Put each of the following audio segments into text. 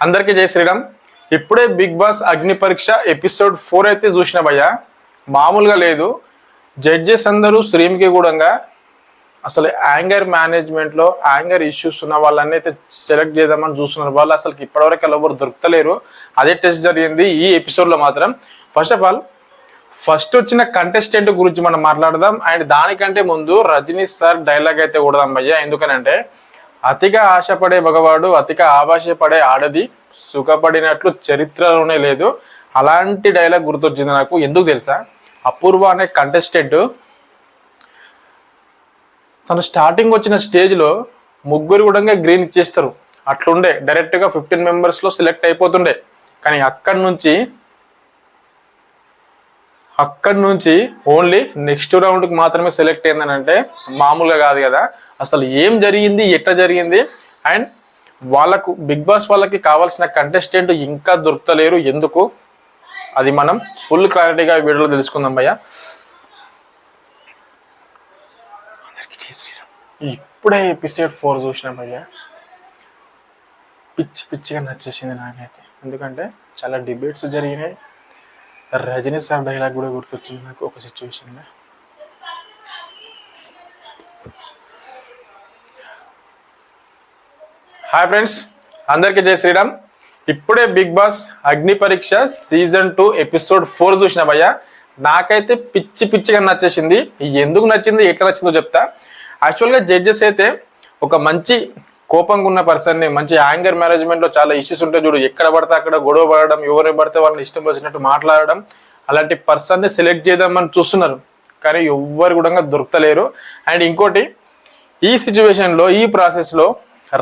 అందరికీ జై శ్రీరామ్. ఇప్పుడే బిగ్ బాస్ అగ్ని పరీక్ష ఎపిసోడ్ 4 అయితే చూసిన భయ్య. మామూలుగా లేదు. జడ్జెస్ అందరూ శ్రీమికి కూడా అసలు యాంగర్ మేనేజ్మెంట్లో యాంగర్ ఇష్యూస్ ఉన్న వాళ్ళని అయితే సెలెక్ట్ చేద్దామని చూస్తున్నారు. వాళ్ళు అసలు ఇప్పటివరకు ఎవరు దొరుకుతలేరు. అదే టెస్ట్ జరిగింది ఈ ఎపిసోడ్లో మాత్రం. ఫస్ట్ ఆఫ్ ఆల్ ఫస్ట్ వచ్చిన కంటెస్టెంట్ గురించి మనం మాట్లాడదాం. అండ్ దానికంటే ముందు రజనీ సార్ డైలాగ్ అయితే కూడదాం భయ్య. ఎందుకనంటే అతిగా ఆశపడే మగవాడు అతిగా ఆభాషపడే ఆడది సుఖపడినట్లు చరిత్రలోనే లేదు. అలాంటి డైలాగ్ గుర్తొచ్చింది నాకు. ఎందుకు తెలుసా? అపూర్వ అనే కంటెస్టెంట్ తను స్టార్టింగ్ వచ్చిన స్టేజ్లో ముగ్గురు కూడా గ్రీన్ ఇచ్చేస్తారు. అట్లుండే డైరెక్ట్గా 15 మెంబర్స్లో సెలెక్ట్ అయిపోతుండే. కానీ అక్కడి నుంచి ఓన్లీ నెక్స్ట్ రౌండ్కి మాత్రమే సెలెక్ట్ అయిందని అంటే మామూలుగా కాదు కదా. అసలు ఏం జరిగింది, ఎట్లా జరిగింది, అండ్ వాళ్ళకు బిగ్ బాస్ వాళ్ళకి కావాల్సిన కంటెస్టెంట్ ఇంకా దొరుకుతలేరు ఎందుకు, అది మనం ఫుల్ క్లారిటీగా వీడియోలో తెలుసుకుందాం భయ్య. అందరికీ జై శ్రీరామ్. ఇప్పుడే ఎపిసోడ్ 4 చూసిన భయ్య. పిచ్చిగా నచ్చేసింది నాకైతే. ఎందుకంటే చాలా డిబేట్స్ జరిగినాయి. రజనీ సార్ డైలాగ్ కూడా గుర్తొచ్చింది నాకు ఒక సిచ్యువేషన్లో. హాయ్ ఫ్రెండ్స్, అందరికీ జై శ్రీరామ్. ఇప్పుడే బిగ్ బాస్ అగ్ని పరీక్ష సీజన్ 2 ఎపిసోడ్ 4 చూసిన భయ్య. నాకైతే పిచ్చిగా నచ్చేసింది. ఎందుకు నచ్చింది, ఎట్లా నచ్చిందో చెప్తా. యాక్చువల్గా జడ్జెస్ అయితే ఒక మంచి కోపంగా ఉన్న పర్సన్ని, మంచి యాంగర్ మేనేజ్మెంట్లో చాలా ఇష్యూస్ ఉంటాయి చూడు, ఎక్కడ పడితే అక్కడ గొడవ పడడం, ఎవరిని పడితే వాళ్ళని ఇష్టం వచ్చినట్టు మాట్లాడడం, అలాంటి పర్సన్ని సెలెక్ట్ చేద్దామని చూస్తున్నారు. కానీ ఎవ్వరు కూడా దొరుకుతలేరు. అండ్ ఇంకోటి, ఈ సిచ్యువేషన్లో ఈ ప్రాసెస్లో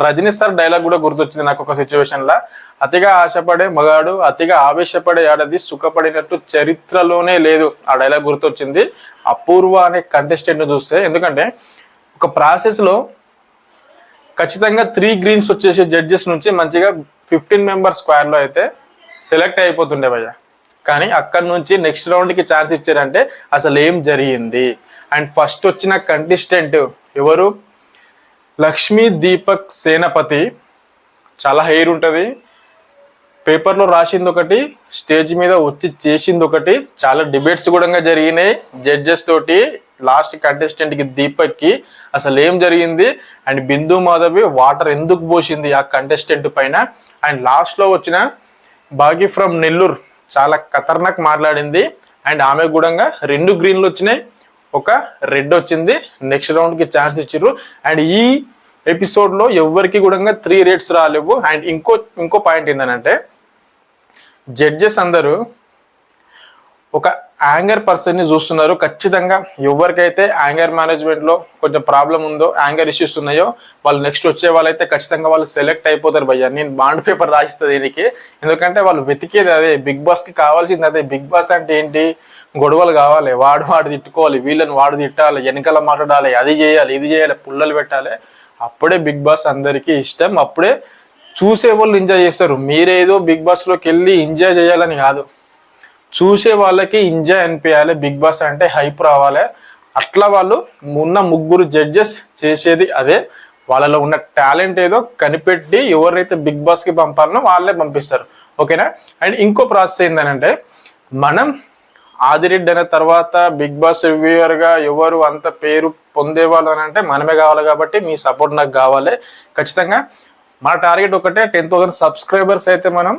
రజనీ సార్ డైలాగ్ కూడా గుర్తొచ్చింది నాకు ఒక సిచ్యువేషన్లో. అతిగా ఆశపడే మగాడు అతిగా ఆవేశపడే ఆడది సుఖపడినట్టు చరిత్రలోనే లేదు. ఆ డైలాగ్ గుర్తొచ్చింది అపూర్వ అనే కంటెస్టెంట్ను చూస్తే. ఎందుకంటే ఒక ప్రాసెస్లో ఖచ్చితంగా 3 గ్రీన్స్ వచ్చేసి జడ్జెస్ నుంచి మంచిగా 15 మెంబర్ స్క్వేర్లో అయితే సెలెక్ట్ అయిపోతుండే భయ్య. కానీ అక్కడి నుంచి నెక్స్ట్ రౌండ్కి ఛాన్స్ ఇచ్చారంటే అసలు ఏం జరిగింది. అండ్ ఫస్ట్ వచ్చిన కంటెస్టెంట్ ఎవరు? లక్ష్మీ దీపక్ సేనపతి. చాలా హెయిర్ ఉంటుంది, పేపర్లో రాసింది ఒకటి, స్టేజ్ మీద వచ్చి చేసింది ఒకటి. చాలా డిబేట్స్ కూడా జరిగినాయి జడ్జెస్ తోటి. లాస్ట్ కంటెస్టెంట్కి దీపక్కి అసలు ఏం జరిగింది, అండ్ బిందు మాధవి వాటర్ ఎందుకు పోసింది ఆ కంటెస్టెంట్ పైన. అండ్ లాస్ట్లో వచ్చిన బాగి ఫ్రమ్ నెల్లూరు చాలా ఖతర్నాక్ మాట్లాడింది. అండ్ ఆమె కూడా 2 గ్రీన్లు వచ్చినాయి, ఒక రెడ్ వచ్చింది. నెక్స్ట్ రౌండ్కి ఛాన్స్ ఇచ్చారు. అండ్ ఈ ఎపిసోడ్లో ఎవరికి కూడా 3 రేట్స్ రాలేవు. అండ్ ఇంకో పాయింట్ ఏంటంటే జడ్జెస్ అందరూ ఒక యాంగర్ పర్సన్ని చూస్తున్నారు. ఖచ్చితంగా ఎవరికైతే యాంగర్ మేనేజ్మెంట్లో కొంచెం ప్రాబ్లం ఉందో, యాంగర్ ఇష్యూస్ ఉన్నాయో, వాళ్ళు నెక్స్ట్ వచ్చే వాళ్ళైతే ఖచ్చితంగా వాళ్ళు సెలెక్ట్ అయిపోతారు భయ్య. నేను బాండ్ పేపర్ రాసిస్తుంది దీనికి. ఎందుకంటే వాళ్ళు వెతికేది అదే, బిగ్ బాస్కి కావాల్సింది అదే. బిగ్ బాస్ అంటే ఏంటి? గొడవలు కావాలి, వాడు తిట్టుకోవాలి, వీళ్ళని వాడు తిట్టాలి, వెనకాల మాట్లాడాలి, అది చేయాలి, ఇది చేయాలి, పుల్లలు పెట్టాలి. అప్పుడే బిగ్ బాస్ అందరికీ ఇష్టం. అప్పుడే చూసే వాళ్ళు ఎంజాయ్ చేస్తారు. మీరేదో బిగ్ బాస్లోకి వెళ్ళి ఎంజాయ్ చేయాలని కాదు, చూసే వాళ్ళకి ఎంజాయ్ అనిపించాలి. బిగ్ బాస్ అంటే హైప్ రావాలి. అట్లా వాళ్ళు ఉన్న 3 జడ్జెస్ చేసేది అదే. వాళ్ళలో ఉన్న టాలెంట్ ఏదో కనిపెట్టి ఎవరైతే బిగ్ బాస్కి పంపాలనో వాళ్ళే పంపిస్తారు. ఓకేనా? అండ్ ఇంకో ప్రాసెస్ ఏంటంటే, మనం ఆదిరెడ్డి అనే తర్వాత బిగ్ బాస్ రివ్యూవర్గా ఎవరు అంత పేరు పొందేవాళ్ళు అని అంటే మనమే కావాలి. కాబట్టి మీ సపోర్ట్ నాకు కావాలి ఖచ్చితంగా. మన టార్గెట్ ఒకటే, 10,000 సబ్స్క్రైబర్స్ అయితే మనం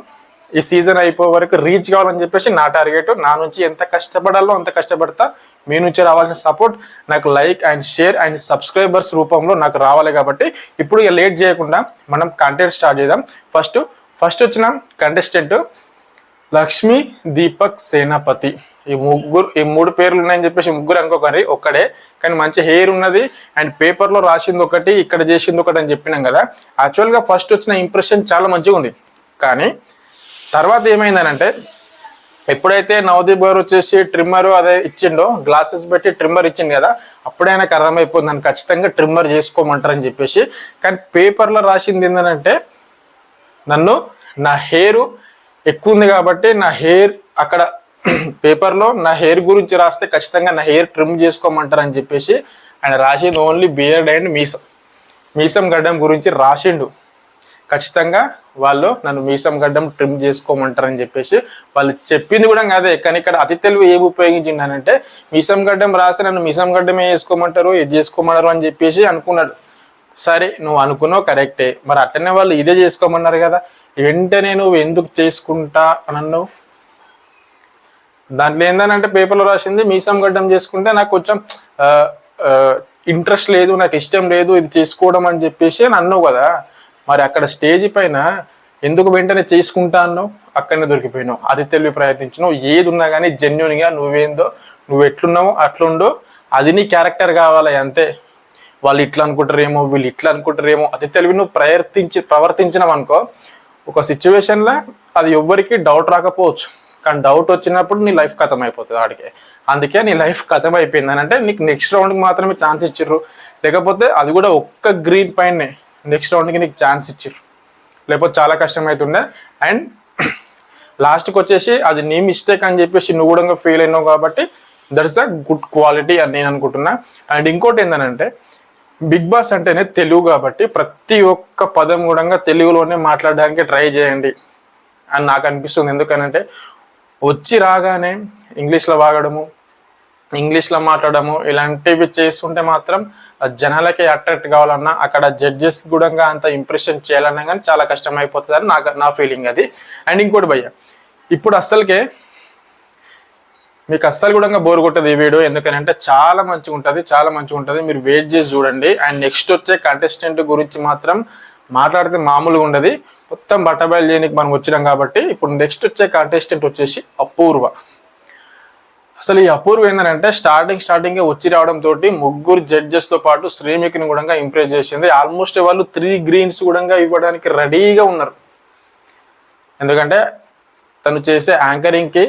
ఈ సీజన్ అయిపోయే వరకు రీచ్ కావాలని చెప్పేసి నా టార్గెట్. నా నుంచి ఎంత కష్టపడాలో అంత కష్టపడతా. మీ నుంచి రావాల్సిన సపోర్ట్ నాకు like and share and subscribers రూపంలో నాకు రావాలి. కాబట్టి ఇప్పుడు ఇక లేట్ చేయకుండా మనం కంటెంట్ స్టార్ట్ చేద్దాం. ఫస్ట్ వచ్చిన కంటెస్టెంట్ లక్ష్మీ దీపక్ సేనాపతి. ఈ 3 పేర్లు ఉన్నాయని చెప్పేసి ముగ్గురు అనుకోకరి, ఒక్కడే. కానీ మంచి హెయిర్ ఉన్నది. అండ్ పేపర్లో రాసింది ఒకటి, ఇక్కడ చేసింది ఒకటి అని చెప్పినాం కదా. యాక్చువల్గా ఫస్ట్ వచ్చిన ఇంప్రెషన్ చాలా మంచిగా ఉంది. కానీ తర్వాత ఏమైందనంటే, ఎప్పుడైతే నవదీప్ గారు వచ్చేసి ట్రిమ్మర్ అదే ఇచ్చిండో, గ్లాసెస్ పెట్టి ట్రిమ్మర్ ఇచ్చింది కదా, అప్పుడే నాకు అర్థమైపోయింది నన్ను ఖచ్చితంగా ట్రిమ్మర్ చేసుకోమంటారని చెప్పేసి. కానీ పేపర్లో రాసింది ఏంటంటే, నా హెయిర్ ఎక్కువ ఉంది కాబట్టి నా హెయిర్ అక్కడ పేపర్లో నా హెయిర్ గురించి రాస్తే ఖచ్చితంగా నా హెయిర్ ట్రిమ్ చేసుకోమంటారని చెప్పేసి ఆయన రాసింది ఓన్లీ బియర్డ్ అండ్ మీసం గడ్డం గురించి రాసిండు. ఖచ్చితంగా వాళ్ళు నన్ను మీసం గడ్డం ట్రిమ్ చేసుకోమంటారని చెప్పేసి వాళ్ళు చెప్పింది కూడా అదే. కానీ ఇక్కడ అతి తెలివి ఏమి ఉపయోగించిందనంటే మీసం గడ్డం రాసి నన్ను మీసం గడ్డమే వేసుకోమంటారు, ఇది చేసుకోమన్నారు అని చెప్పేసి అనుకున్నాడు. సరే నువ్వు అనుకున్నావు కరెక్టే, మరి అట్లనే వాళ్ళు ఇదే చేసుకోమన్నారు కదా, వెంటనే నువ్వు ఎందుకు చేసుకుంటా అని అన్నావు? దాంట్లో ఏందనంటే పేపర్లో రాసింది మీసం గడ్డం చేసుకుంటే నాకు కొంచెం ఇంట్రెస్ట్ లేదు, నాకు ఇష్టం లేదు ఇది చేసుకోవడం అని చెప్పేసి అని అన్నావు కదా. మరి అక్కడ స్టేజ్ పైన ఎందుకు వెంటనే చేసుకుంటా అన్నావు? అక్కడనే దొరికిపోయినావు. అది తెలివి ప్రయత్నించినావు. ఏది ఉన్నా కానీ జెన్యున్గా నువ్వేందో నువ్వు ఎట్లున్నావో అట్లుండో, అది నీ క్యారెక్టర్ కావాలి అంతే. వాళ్ళు ఇట్లా అనుకుంటారేమో, వీళ్ళు ఇట్లా అనుకుంటారేమో, అది తెలివి నువ్వు ప్రవర్తించినావు అనుకో, ఒక సిచ్యువేషన్లో అది ఎవ్వరికి డౌట్ రాకపోవచ్చు, కానీ డౌట్ వచ్చినప్పుడు నీ లైఫ్ ఖతం అయిపోతుంది ఆడికే. అందుకే నీ లైఫ్ ఖతం అయిపోయింది అని అంటే నీకు నెక్స్ట్ రౌండ్కి మాత్రమే ఛాన్స్ ఇచ్చిర్రు, లేకపోతే అది కూడా ఒక్క గ్రీన్ పైనే నెక్స్ట్ రౌండ్కి నీకు ఛాన్స్ ఇచ్చిర్రు, లేకపోతే చాలా కష్టం అవుతుండే. అండ్ లాస్ట్కి వచ్చేసి అది నీ మిస్టేక్ అని చెప్పేసి నువ్వు కూడా ఫెయిల్ అయినావు కాబట్టి దట్స్ అ గుడ్ క్వాలిటీ అని నేను అనుకుంటున్నా. అండ్ ఇంకోటి ఏంటంటే బిగ్ బాస్ అంటేనే తెలుగు కాబట్టి ప్రతి ఒక్క పదం కూడా తెలుగులోనే మాట్లాడడానికి ట్రై చేయండి అని నాకు అనిపిస్తుంది. ఎందుకనంటే వచ్చి రాగానే ఇంగ్లీష్లో వాగడము, ఇంగ్లీష్లో మాట్లాడము ఇలాంటివి చేస్తుంటే మాత్రం జనాలకి అట్రాక్ట్ కావాలన్నా, అక్కడ జడ్జెస్ కూడా అంత ఇంప్రెషన్ చేయాలన్నా కానీ చాలా కష్టం అయిపోతుంది అని నా ఫీలింగ్ అది. అండ్ ఇంకోటి భయ్య, ఇప్పుడు అస్సలకే మీకు అస్సలు కూడా బోర్ కొట్టదు ఈ వీడియో, ఎందుకంటే చాలా మంచిగా ఉంటుంది. మీరు వెయిట్ చేసి చూడండి. అండ్ నెక్స్ట్ వచ్చే కంటెస్టెంట్ గురించి మాత్రం మాట్లాడితే మామూలుగా ఉండదు, మొత్తం బట్టబయలు చేయడానికి మనం వచ్చినాం కాబట్టి. ఇప్పుడు నెక్స్ట్ వచ్చే కంటెస్టెంట్ వచ్చేసి అపూర్వ. అసలు ఈ అపూర్వ ఏంటంటే స్టార్టింగే వచ్చి రావడంతో ముగ్గురు జడ్జెస్తో పాటు శ్రీమికిని కూడా ఇంప్రెస్ చేసింది. ఆల్మోస్ట్ వాళ్ళు 3 గ్రీన్స్ కూడా ఇవ్వడానికి రెడీగా ఉన్నారు. ఎందుకంటే తను చేసే యాంకరింగ్కి,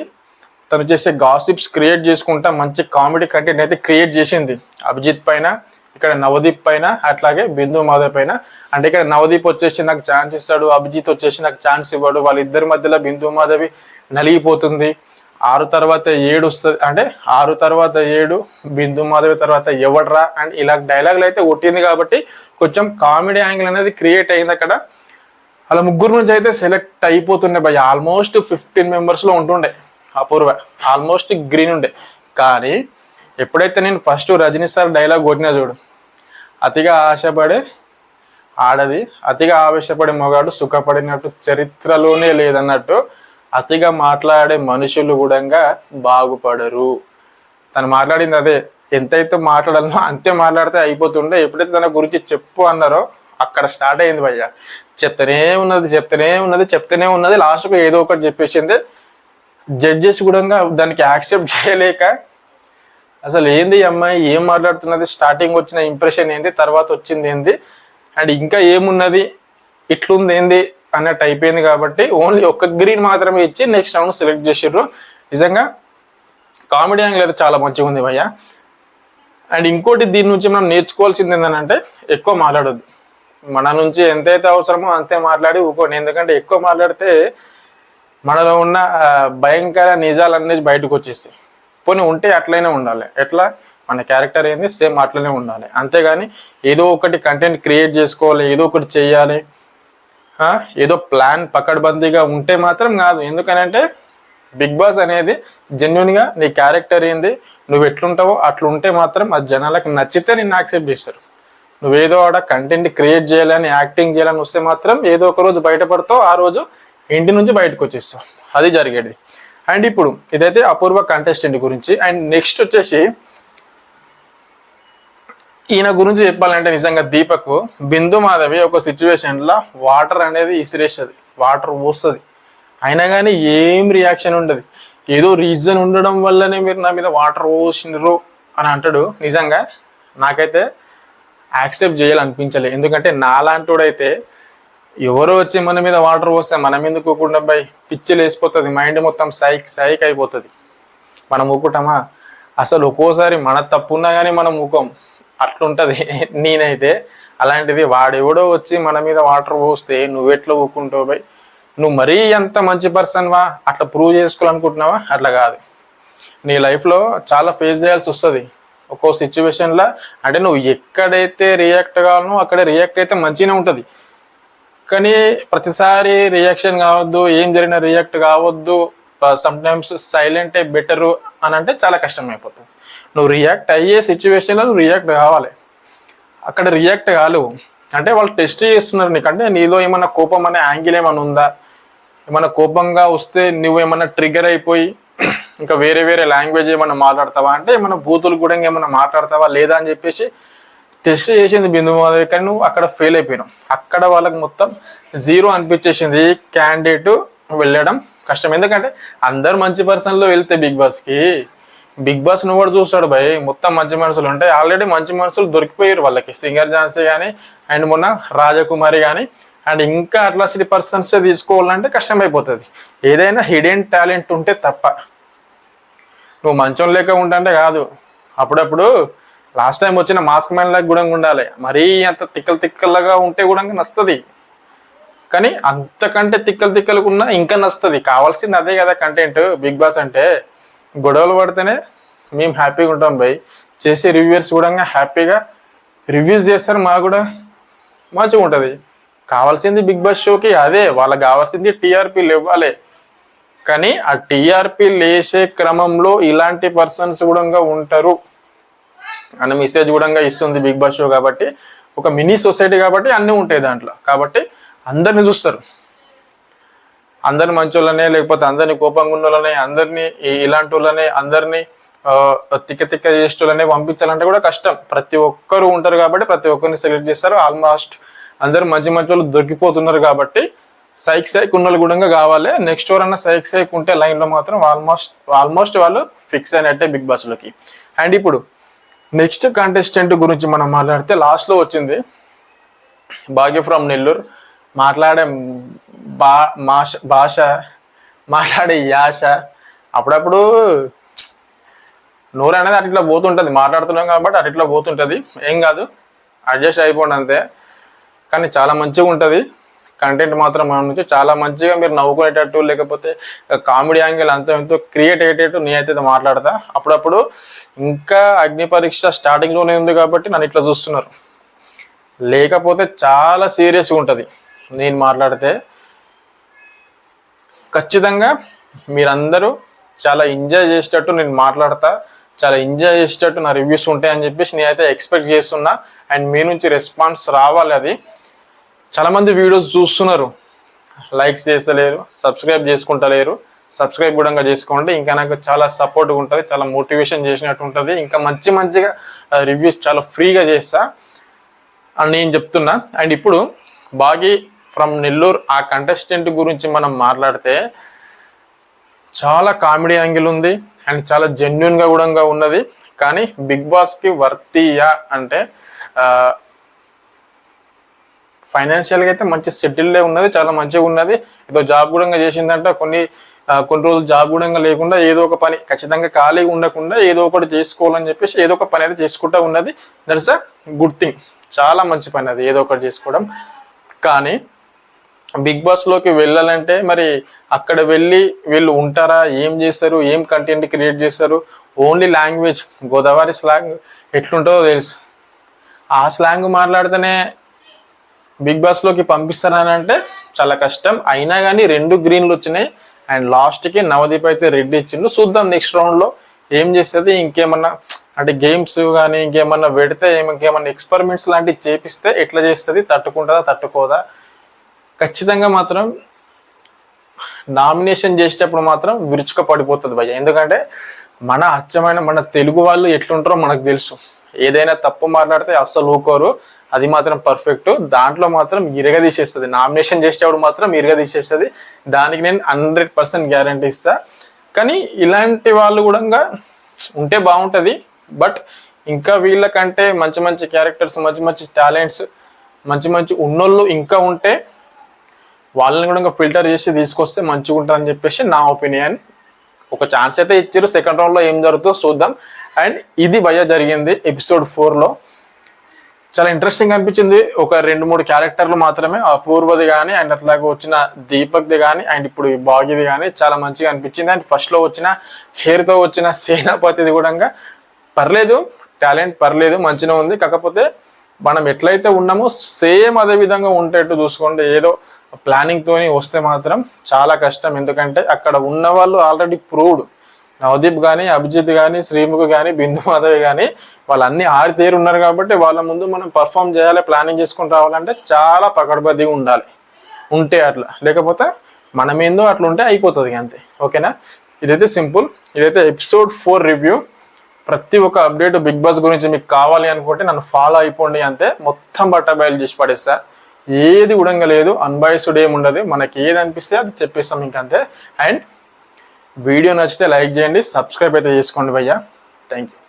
తను చేసే గాసిప్స్ క్రియేట్ చేసుకుంటా మంచి కామెడీ కంటెంట్ అయితే క్రియేట్ చేసింది. అభిజిత్ పైన, ఇక్కడ నవదీప్ పైన, అట్లాగే బిందు మాధవ్ పైన. అంటే ఇక్కడ నవదీప్ వచ్చేసి నాకు ఛాన్స్ ఇస్తాడు, అభిజిత్ వచ్చేసి నాకు ఛాన్స్ ఇవ్వడు, వాళ్ళిద్దరి మధ్యలో బిందు మాధవి నలిగిపోతుంది. 6 తర్వాత 7 వస్తుంది, అంటే 6 తర్వాత 7, బిందు మాధవి తర్వాత ఎవడరా అండ్ ఇలా డైలాగులు అయితే కొట్టింది కాబట్టి కొంచెం కామెడీ యాంగిల్ అనేది క్రియేట్ అయింది అక్కడ. అలా ముగ్గురు నుంచి అయితే సెలెక్ట్ అయిపోతుండే భయ. ఆల్మోస్ట్ 15 మెంబర్స్లో ఉంటుండే అపూర్వ, ఆల్మోస్ట్ గ్రీన్ ఉండే. కానీ ఎప్పుడైతే నేను ఫస్ట్ రజనీ సార్ డైలాగ్ కొట్టినా చూడు, అతిగా ఆశపడే ఆడది, అతిగా ఆవేశపడే మగాడు సుఖపడినట్టు చరిత్రలోనే లేదన్నట్టు, అతిగా మాట్లాడే మనుషులు కూడా బాగుపడరు. తను మాట్లాడింది అదే, ఎంతైతే మాట్లాడాలనో అంతే మాట్లాడితే అయిపోతుండే. ఎప్పుడైతే తన గురించి చెప్పు అన్నారో అక్కడ స్టార్ట్ అయింది భయ్య. చెప్తూనే ఉన్నది లాస్ట్కు ఏదో ఒకటి చెప్పేసింది. జడ్జెస్ కూడా దానికి యాక్సెప్ట్ చేయలేక అసలు ఏంది అమ్మాయి ఏం మాట్లాడుతున్నది, స్టార్టింగ్ వచ్చిన ఇంప్రెషన్ ఏంది, తర్వాత వచ్చింది ఏంది, అండ్ ఇంకా ఏమున్నది, ఇట్లుంది ఏంది అన్నట్టు అయిపోయింది. కాబట్టి ఓన్లీ ఒక్క గ్రీన్ మాత్రమే ఇచ్చి నెక్స్ట్ రౌండ్ సెలెక్ట్ చేసిర్రు. నిజంగా కామెడీ యాంగిల్ అయితే చాలా మంచిగా ఉంది భయ్య. అండ్ ఇంకోటి దీని నుంచి మనం నేర్చుకోవాల్సింది ఏంటంటే ఎక్కువ మాట్లాడొద్దు. మన నుంచి ఎంతైతే అవసరమో అంతే మాట్లాడి ఊకోండి. ఎందుకంటే ఎక్కువ మాట్లాడితే మనలో ఉన్న భయంకర నిజాలన్నీ బయటకు వచ్చేస్తాయి. పోనీ ఉంటే అట్లనే ఉండాలి. ఎట్లా మన క్యారెక్టర్ ఏంది సేమ్ అట్లనే ఉండాలి. అంతేగాని ఏదో ఒకటి కంటెంట్ క్రియేట్ చేసుకోవాలి, ఏదో ఒకటి చెయ్యాలి, ఏదో ప్లాన్ పకడ్బందీగా ఉంటే మాత్రం కాదు. ఎందుకనంటే బిగ్ బాస్ అనేది జెన్యున్గా నీ క్యారెక్టర్ ఏంది, నువ్వు ఎట్లుంటావో అట్లుంటే మాత్రం అది జనాలకు నచ్చితే నిన్ను యాక్సెప్ట్ చేస్తారు. నువ్వేదో ఆడ కంటెంట్ క్రియేట్ చేయాలని, యాక్టింగ్ చేయాలని వస్తే మాత్రం ఏదో ఒక రోజు బయటపడతావు, ఆ రోజు ఇంటి నుంచి బయటకు వచ్చేస్తావు. అది జరిగేది. అండ్ ఇప్పుడు ఇదైతే అపూర్వ కంటెస్టెంట్ గురించి. అండ్ నెక్స్ట్ వచ్చేసి ఈయన గురించి చెప్పాలంటే నిజంగా దీపక్, బిందు మాధవి ఒక సిచ్యువేషన్లో వాటర్ అనేది ఇసిరేస్తుంది, వాటర్ పోస్తుంది, అయినా కానీ ఏం రియాక్షన్ ఉండదు. ఏదో రీజన్ ఉండడం వల్లనే మీరు నా మీద వాటర్ పోసినరు అని అంటాడు. నిజంగా నాకైతే యాక్సెప్ట్ చేయాలనిపించలే. ఎందుకంటే నాలాంటివాడైతే ఎవరో వచ్చి మన మీద వాటర్ పోస్తే మనం ఎందుకు ఊకుండా బై పిచ్చిలు వేసిపోతుంది, మైండ్ మొత్తం సైక్ అయిపోతుంది. మనం ఊకుంటామా? అసలు ఒక్కోసారి మన తప్పు ఉన్నా కానీ మనం ఊకోం, అట్లుంటుంది. నేనైతే అలాంటిది వాడెవడో వచ్చి మన మీద వాటర్ పోస్తే నువ్వెట్లా ఊకుంటావు బై? నువ్వు మరీ ఎంత మంచి పర్సన్వా, అట్లా ప్రూవ్ చేసుకోవాలనుకుంటున్నావా? అట్లా కాదు. నీ లైఫ్లో చాలా ఫేస్ చేయాల్సి వస్తుంది ఒక్కో సిచ్యువేషన్లో. అంటే నువ్వు ఎక్కడైతే రియాక్ట్ కావాలనో అక్కడే రియాక్ట్ అయితే మంచిగానే ఉంటుంది. కానీ ప్రతిసారి రియాక్షన్ కావద్దు, ఏం జరిగినా రియాక్ట్ కావద్దు, సమ్ టైమ్స్ సైలెంటే బెటరు అని అంటే చాలా కష్టం అయిపోతుంది. నువ్వు రియాక్ట్ అయ్యే సిచ్యువేషన్లో నువ్వు రియాక్ట్ కావాలి. అక్కడ రియాక్ట్ కాలేవు అంటే వాళ్ళు టెస్ట్ చేస్తున్నారు నీకంటే నీలో ఏమన్నా కోపం అనే యాంగిల్ ఏమైనా ఉందా, ఏమన్నా కోపంగా వస్తే నువ్వు ఏమన్నా ట్రిగర్ అయిపోయి ఇంకా వేరే వేరే లాంగ్వేజ్ ఏమన్నా మాట్లాడతావా అంటే ఏమన్నా బూతులు కూడా ఏమన్నా మాట్లాడతావా లేదా అని చెప్పేసి టెస్ట్ చేసింది బిందు మాధవి. కానీ నువ్వు అక్కడ ఫెయిల్ అయిపోయినావు. అక్కడ వాళ్ళకి మొత్తం 0 అనిపించేసింది. క్యాండిడేట్ వెళ్ళడం కష్టం. ఎందుకంటే అందరు మంచి పర్సన్లో వెళ్తే బిగ్ బాస్ నువ్వు కూడా చూస్తాడు భయ్, మొత్తం మంచి మనుషులు ఉంటాయి. ఆల్రెడీ మంచి మనుషులు దొరికిపోయారు వాళ్ళకి, సింగర్ ఝాన్సీ కానీ అండ్ మొన్న రాజకుమారి కానీ. అండ్ ఇంకా అట్లాంటి పర్సన్స్ తీసుకోవాలంటే కష్టమైపోతుంది. ఏదైనా హిడెన్ టాలెంట్ ఉంటే తప్ప. నువ్వు మంచం లేక ఉంటే కాదు. అప్పుడప్పుడు లాస్ట్ టైం వచ్చిన మాస్క్ మ్యాన్ లాగా కూడా ఉండాలి. మరీ అంత తిక్కలుగా ఉంటే కూడా నచ్చుతుంది. కానీ అంతకంటే తిక్కలుగా ఉన్నా ఇంకా నచ్చుతుంది. కావాల్సింది అదే కదా కంటెంట్. బిగ్ బాస్ అంటే గొడవలు పడితేనే మేము హ్యాపీగా ఉంటాం భయ్. చేసే రివ్యూవర్స్ కూడా హ్యాపీగా రివ్యూస్ చేస్తారు, మాకు కూడా మంచిగా ఉంటుంది. కావాల్సింది బిగ్ బాస్ షోకి అదే, వాళ్ళకి కావాల్సింది టీఆర్పీలు ఇవ్వాలి. కానీ ఆ టీఆర్పీ లేసే క్రమంలో ఇలాంటి పర్సన్స్ కూడా ఉంటారు అన్న మెసేజ్ కూడా ఇస్తుంది బిగ్ బాస్ షో. కాబట్టి ఒక మినీ సొసైటీ కాబట్టి అన్నీ ఉంటాయి దాంట్లో. కాబట్టి అందరిని చూస్తారు, అందరిని మంచోళ్ళనే లేకపోతే అందరినీ కోపంగా ఉన్న వాళ్ళనే, అందరినీ ఇలాంటి వాళ్ళనే, అందరినీ తిక్క చేసేటోళ్ళనే పంపించాలంటే కూడా కష్టం. ప్రతి ఒక్కరు ఉంటారు కాబట్టి ప్రతి ఒక్కరిని సెలెక్ట్ చేస్తారు. ఆల్మోస్ట్ అందరు మంచి వాళ్ళు దొరికిపోతున్నారు కాబట్టి సైక్ ఉన్న కూడా కావాలి. నెక్స్ట్ ఎవరన్నా సైక్ ఉంటే లైన్లో మాత్రం ఆల్మోస్ట్ వాళ్ళు ఫిక్స్ అయినట్టే బిగ్ బాస్లోకి. అండ్ ఇప్పుడు నెక్స్ట్ కంటెస్టెంట్ గురించి మనం మాట్లాడితే లాస్ట్లో వచ్చింది భాగ్య ఫ్రమ్ నెల్లూరు. మాట్లాడే భాష, మాట్లాడే యాస అప్పుడప్పుడు నోరు అనేది అట్లా పోతుంటుంది. మాట్లాడుతున్నాం కాబట్టి అట్లా పోతుంటుంది. ఏం కాదు, అడ్జస్ట్ అయిపోండి అంతే. కానీ చాలా మంచిగా ఉంటుంది కంటెంట్ మాత్రం. మన నుంచి చాలా మంచిగా మీరు నవ్వుకునేటట్టు లేకపోతే కామెడీ యాంగిల్ అంతా ఎంతో క్రియేట్ అయ్యేటట్టు నేనైతే మాట్లాడతా. అప్పుడప్పుడు ఇంకా అగ్ని పరీక్ష స్టార్టింగ్లోనే ఉంది కాబట్టి నన్ను ఇట్లా చూస్తున్నారు. లేకపోతే చాలా సీరియస్గా ఉంటుంది నేను మాట్లాడితే. ఖచ్చితంగా మీరందరూ చాలా ఎంజాయ్ చేసేటట్టు నేను మాట్లాడతా, చాలా ఎంజాయ్ చేసేటట్టు నా రివ్యూస్ ఉంటాయని చెప్పేసి నేనైతే ఎక్స్పెక్ట్ చేస్తున్నా. అండ్ మీ నుంచి రెస్పాన్స్ రావాలి. అది చాలామంది వీడియోస్ చూస్తున్నారు, లైక్స్ చేస్తలేరు, సబ్స్క్రైబ్ చేసుకుంటలేరు. సబ్స్క్రైబ్ కూడా చేసుకోండి. ఇంకా నాకు చాలా సపోర్ట్గా ఉంటుంది, చాలా మోటివేషన్ చేసినట్టు ఉంటుంది. ఇంకా మంచిగా రివ్యూస్ చాలా ఫ్రీగా చేస్తా అని నేను చెప్తున్నా. అండ్ ఇప్పుడు భాగి ఫ్రమ్ నెల్లూరు ఆ కంటెస్టెంట్ గురించి మనం మాట్లాడితే చాలా కామెడీ యాంగిల్ ఉంది అండ్ చాలా జెన్యున్గా కూడా ఉన్నది. కానీ బిగ్ బాస్కి వర్తీయా అంటే ఫైనాన్షియల్గా అయితే మంచి సెటిల్డే ఉన్నది, చాలా మంచిగా ఉన్నది. ఏదో జాబ్ కూడా చేసిందంట. కొన్ని రోజులు జాబ్ కూడా లేకుండా ఏదో ఒక పని ఖచ్చితంగా ఖాళీగా ఉండకుండా ఏదో ఒకటి చేసుకోవాలని చెప్పేసి ఏదో ఒక పని అయితే చేసుకుంటూ ఉన్నది. That's a good thing. చాలా మంచి పని అది, ఏదో ఒకటి చేసుకోవడం. కానీ బిగ్ బాస్లోకి వెళ్ళాలంటే మరి అక్కడ వెళ్ళి వీళ్ళు ఉంటారా, ఏం చేస్తారు, ఏం కంటెంట్ క్రియేట్ చేస్తారు. ఓన్లీ లాంగ్వేజ్ గోదావరి స్లాంగ్ ఎట్లుంటుందో తెలుసు. ఆ స్లాంగ్ మాట్లాడితేనే బిగ్ బాస్లోకి పంపిస్తారని అంటే చాలా కష్టం. అయినా కానీ 2 గ్రీన్లు వచ్చినాయి. అండ్ లాస్ట్కి నవదీప్ అయితే రెడ్ ఇచ్చిండు. చూద్దాం నెక్స్ట్ రౌండ్లో ఏం చేస్తుంది. ఇంకేమన్నా అంటే గేమ్స్ కానీ ఇంకేమన్నా పెడితే ఇంకేమన్నా ఎక్స్పెరిమెంట్స్ లాంటివి చేపిస్తే ఎట్లా చేస్తుంది, తట్టుకోదా. ఖచ్చితంగా మాత్రం నామినేషన్ చేసేటప్పుడు మాత్రం విరుచుక పడిపోతుంది భయ్య. ఎందుకంటే మన తెలుగు వాళ్ళు ఎట్లుంటారో మనకు తెలుసు. ఏదైనా తప్పు మాట్లాడితే అస్సలు ఊకోరు, అది మాత్రం పర్ఫెక్ట్. దాంట్లో మాత్రం ఇరగదీసేస్తుంది. నామినేషన్ చేసేటప్పుడు మాత్రం ఇరగదీసేస్తుంది. దానికి నేను 100% గ్యారంటీ ఇస్తా. కానీ ఇలాంటి వాళ్ళు కూడా ఉంటే బాగుంటుంది. బట్ ఇంకా వీళ్ళకంటే మంచి క్యారెక్టర్స్, మంచి టాలెంట్స్, మంచి ఉన్నోళ్ళు ఇంకా ఉంటే వాళ్ళని కూడా ఫిల్టర్ చేసి తీసుకొస్తే మంచిగా ఉంటుంది అని చెప్పేసి నా ఒపీనియన్. ఒక ఛాన్స్ అయితే ఇచ్చారు. సెకండ్ రౌండ్లో ఏం జరుగుతుందో చూద్దాం. అండ్ ఇది భయ్య జరిగింది ఎపిసోడ్ 4లో. చాలా ఇంట్రెస్టింగ్ అనిపించింది. ఒక 2-3 క్యారెక్టర్లు మాత్రమే, అపూర్వది కానీ అండ్ అట్లాగే వచ్చిన దీపక్ది కానీ అండ్ ఇప్పుడు భాగ్యది కానీ చాలా మంచిగా అనిపించింది. అండ్ ఫస్ట్లో వచ్చిన హెయిర్తో వచ్చిన సేనాపతిది కూడా పర్లేదు, టాలెంట్ పర్లేదు, మంచిగా ఉంది. కాకపోతే మనం ఎట్లయితే ఉన్నామో సేమ్ అదే విధంగా ఉండేట్టు చూసుకోండి. ఏదో ప్లానింగ్ తోని వస్తే మాత్రం చాలా కష్టం. ఎందుకంటే అక్కడ ఉన్న వాళ్ళు ఆల్రెడీ ప్రూవ్డ్. నవదీప్ కానీ, అభిజిత్ కానీ, శ్రీముఖ్ కానీ, బిందు మాధవి కానీ వాళ్ళు అన్ని ఆరితేరు ఉన్నారు కాబట్టి వాళ్ళ ముందు మనం పర్ఫామ్ చేయాలి, ప్లానింగ్ చేసుకుని రావాలంటే చాలా పకడ్బందీగా ఉండాలి. ఉంటే అట్లా, లేకపోతే మనమేందో అట్లా ఉంటే అయిపోతుంది అంతే. ఓకేనా, ఇదైతే సింపుల్. ఇదైతే ఎపిసోడ్ 4 రివ్యూ. ప్రతి ఒక్క అప్డేట్ బిగ్ బాస్ గురించి మీకు కావాలి అనుకుంటే నన్ను ఫాలో అయిపోండి అంతే. మొత్తం బయలు చేసి పడేస్తా. ఏది ఉడంగా లేదు, అన్బయాస్డ్ ఏమి ఉండదు. మనకి ఏది అనిపిస్తే అది చెప్పేస్తాం ఇంకంతే. అండ్ వీడియో నచ్చితే లైక్ చేయండి, సబ్స్క్రైబ్ అయితే చేసుకోండి భయ్యా. Thank you.